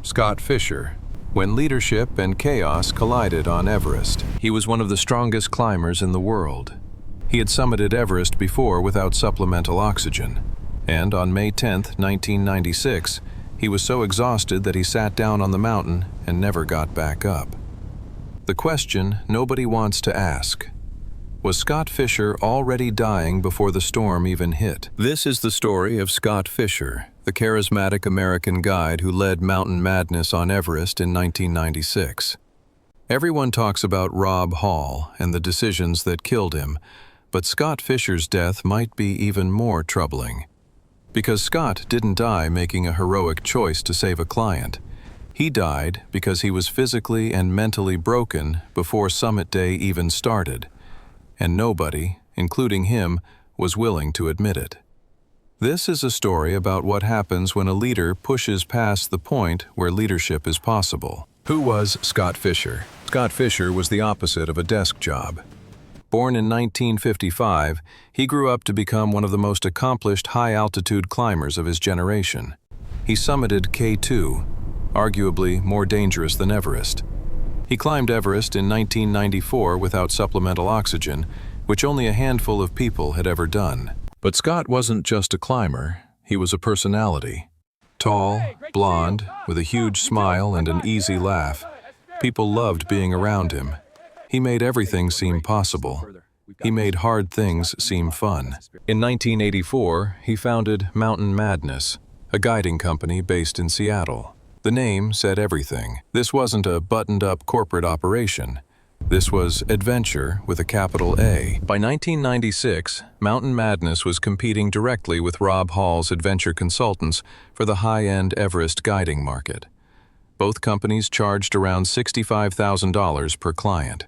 Scott Fischer. When leadership and chaos collided on Everest, he was one of the strongest climbers in the world. He had summited Everest before without supplemental oxygen, and on May 10, 1996, he was so exhausted that he sat down on the mountain and never got back up. The question nobody wants to ask: was Scott Fischer already dying before the storm even hit? This is the story of Scott Fischer, the charismatic American guide who led mountain madness on Everest in 1996. Everyone talks about Rob Hall and the decisions that killed him, but Scott Fischer's death might be even more troubling. Because Scott didn't die making a heroic choice to save a client. He died because he was physically and mentally broken before summit day even started, and nobody, including him, was willing to admit it. This is a story about what happens when a leader pushes past the point where leadership is possible. Who was Scott Fischer? Scott Fischer was the opposite of a desk job. Born in 1955, he grew up to become one of the most accomplished high-altitude climbers of his generation. He summited K2, arguably more dangerous than Everest. He climbed Everest in 1994 without supplemental oxygen, which only a handful of people had ever done. But Scott wasn't just a climber, he was a personality. Tall, blonde, with a huge smile and an easy laugh. People loved being around him. He made everything seem possible. He made hard things seem fun. In 1984, he founded Mountain Madness, a guiding company based in Seattle. The name said everything. This wasn't a buttoned-up corporate operation. This was adventure with a capital A. By 1996, Mountain Madness was competing directly with Rob Hall's adventure consultants for the high-end Everest guiding market. Both companies charged around $65,000 per client.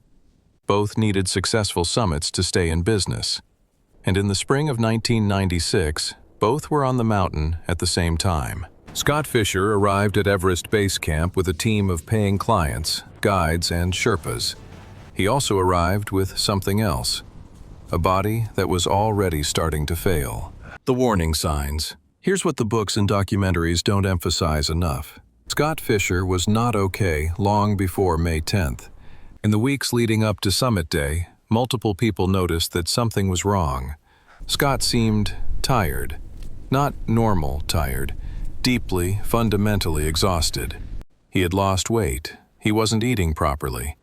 Both needed successful summits to stay in business. And in the spring of 1996, both were on the mountain at the same time. Scott Fischer arrived at Everest Base Camp with a team of paying clients, guides, and Sherpas. He also arrived with something else, a body that was already starting to fail. The warning signs. Here's what the books and documentaries don't emphasize enough. Scott Fischer was not okay long before May 10th. In the weeks leading up to Summit Day, multiple people noticed that something was wrong. Scott seemed tired. Not normal tired. Deeply, fundamentally exhausted. He had lost weight. He wasn't eating properly.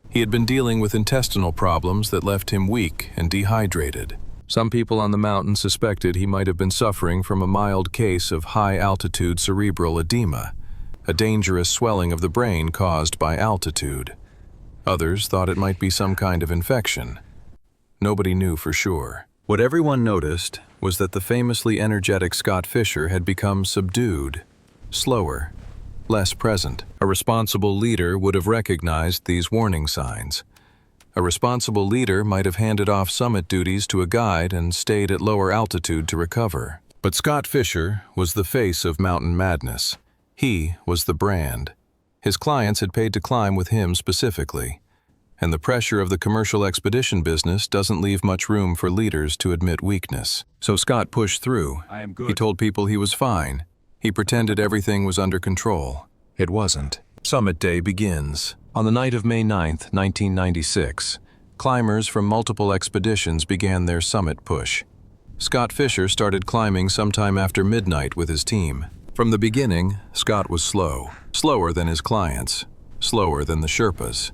He had been dealing with intestinal problems that left him weak and dehydrated. Some people on the mountain suspected he might have been suffering from a mild case of high-altitude cerebral edema, a dangerous swelling of the brain caused by altitude. Others thought it might be some kind of infection. Nobody knew for sure. What everyone noticed was that the famously energetic Scott Fischer had become subdued, slower, less present. A responsible leader would have recognized these warning signs. A responsible leader might have handed off summit duties to a guide and stayed at lower altitude to recover. But Scott Fischer was the face of Mountain Madness. He was the brand. His clients had paid to climb with him specifically. And the pressure of the commercial expedition business doesn't leave much room for leaders to admit weakness. So Scott pushed through. He told people he was fine. He pretended everything was under control. It wasn't. Summit Day begins. On the night of May 9th, 1996, climbers from multiple expeditions began their summit push. Scott Fischer started climbing sometime after midnight with his team. From the beginning, Scott was slow. Slower than his clients. Slower than the Sherpas.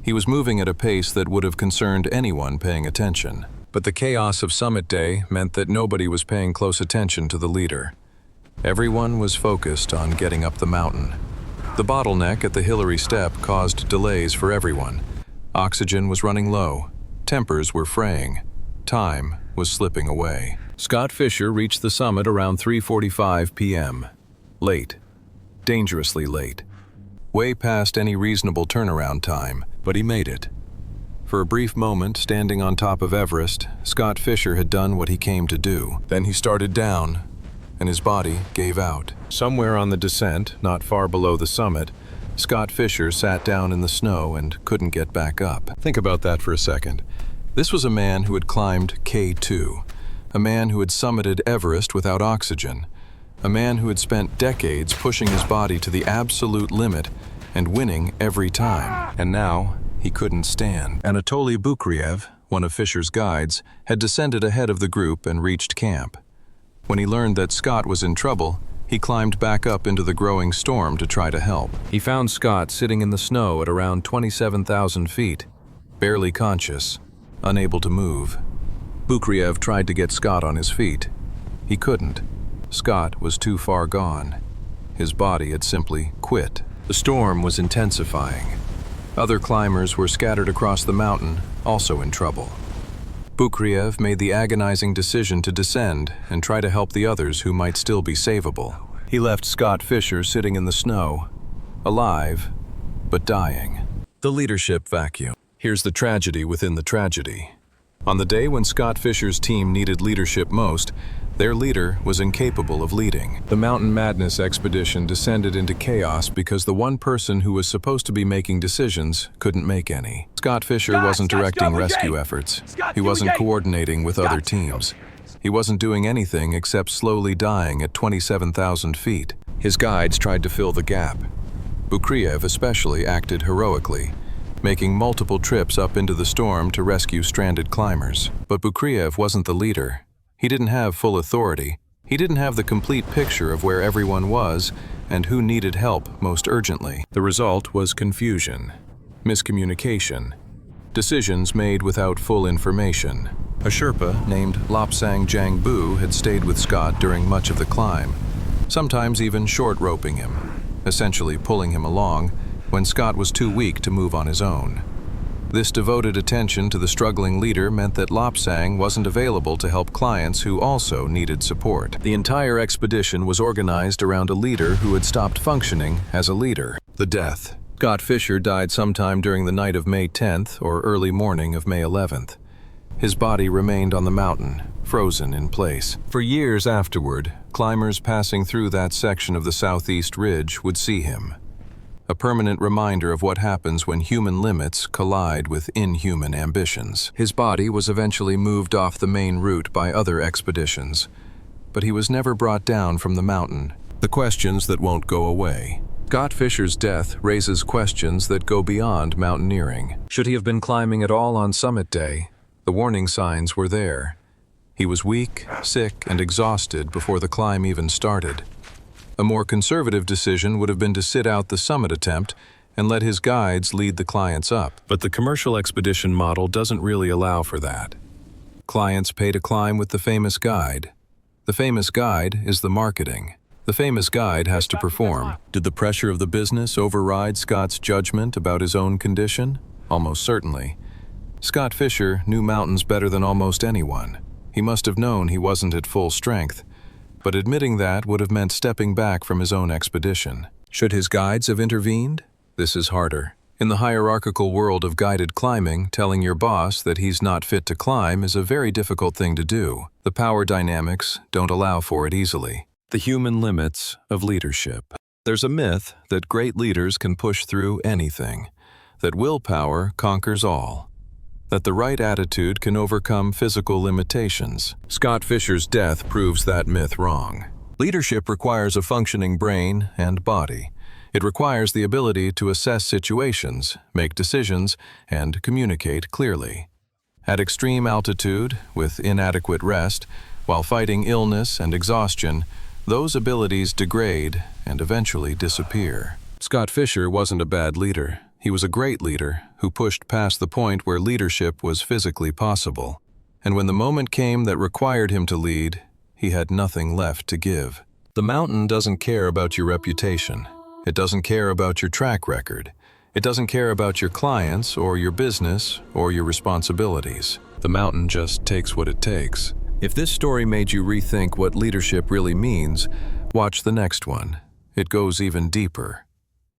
He was moving at a pace that would have concerned anyone paying attention. But the chaos of Summit Day meant that nobody was paying close attention to the leader. Everyone was focused on getting up the mountain. The bottleneck at the Hillary Step caused delays for everyone. Oxygen was running low. Tempers were fraying. Time was slipping away. Scott Fischer reached the summit around 3:45 p.m. Late. Dangerously late. Way past any reasonable turnaround time, but he made it. For a brief moment, standing on top of Everest, Scott Fischer had done what he came to do. Then he started down, and his body gave out. Somewhere on the descent, not far below the summit, Scott Fischer sat down in the snow and couldn't get back up. Think about that for a second. This was a man who had climbed K2, a man who had summited Everest without oxygen, a man who had spent decades pushing his body to the absolute limit and winning every time. And now, he couldn't stand. Anatoly Bukriev, one of Fischer's guides, had descended ahead of the group and reached camp. When he learned that Scott was in trouble, he climbed back up into the growing storm to try to help. He found Scott sitting in the snow at around 27,000 feet, barely conscious, unable to move. Bukriev tried to get Scott on his feet. He couldn't. Scott was too far gone. His body had simply quit. The storm was intensifying. Other climbers were scattered across the mountain, also in trouble. Bukriev made the agonizing decision to descend and try to help the others who might still be savable. He left Scott Fischer sitting in the snow, alive, but dying. The leadership vacuum. Here's the tragedy within the tragedy. On the day when Scott Fischer's team needed leadership most, their leader was incapable of leading. The Mountain Madness expedition descended into chaos because the one person who was supposed to be making decisions couldn't make any. Scott Fischer wasn't directing rescue efforts. He wasn't coordinating with other teams. He wasn't doing anything except slowly dying at 27,000 feet. His guides tried to fill the gap. Bukriev especially acted heroically, making multiple trips up into the storm to rescue stranded climbers. But Bukriev wasn't the leader. He didn't have full authority. He didn't have the complete picture of where everyone was and who needed help most urgently. The result was confusion, miscommunication, decisions made without full information. A Sherpa named Lopsang Jangbu had stayed with Scott during much of the climb, sometimes even short roping him, essentially pulling him along when Scott was too weak to move on his own. This devoted attention to the struggling leader meant that Lopsang wasn't available to help clients who also needed support. The entire expedition was organized around a leader who had stopped functioning as a leader. The death. Scott Fischer died sometime during the night of May 10th or early morning of May 11th. His body remained on the mountain, frozen in place. For years afterward, climbers passing through that section of the southeast ridge would see him. A permanent reminder of what happens when human limits collide with inhuman ambitions. His body was eventually moved off the main route by other expeditions, but he was never brought down from the mountain. The questions that won't go away. Scott Fischer's death raises questions that go beyond mountaineering. Should he have been climbing at all on summit day? The warning signs were there. He was weak, sick, and exhausted before the climb even started. A more conservative decision would have been to sit out the summit attempt and let his guides lead the clients up. But the commercial expedition model doesn't really allow for that. Clients pay to climb with the famous guide. The famous guide is the marketing. The famous guide has to perform. Did the pressure of the business override Scott's judgment about his own condition? Almost certainly. Scott Fischer knew mountains better than almost anyone. He must have known he wasn't at full strength. But admitting that would have meant stepping back from his own expedition. Should his guides have intervened? This is harder. In the hierarchical world of guided climbing, telling your boss that he's not fit to climb is a very difficult thing to do. The power dynamics don't allow for it easily. The human limits of leadership. There's a myth that great leaders can push through anything, that willpower conquers all, that the right attitude can overcome physical limitations. Scott Fischer's death proves that myth wrong. Leadership requires a functioning brain and body. It requires the ability to assess situations, make decisions, and communicate clearly. At extreme altitude, with inadequate rest, while fighting illness and exhaustion, those abilities degrade and eventually disappear. Scott Fischer wasn't a bad leader. He was a great leader who pushed past the point where leadership was physically possible. And when the moment came that required him to lead, he had nothing left to give. The mountain doesn't care about your reputation. It doesn't care about your track record. It doesn't care about your clients or your business or your responsibilities. The mountain just takes what it takes. If this story made you rethink what leadership really means, watch the next one. It goes even deeper.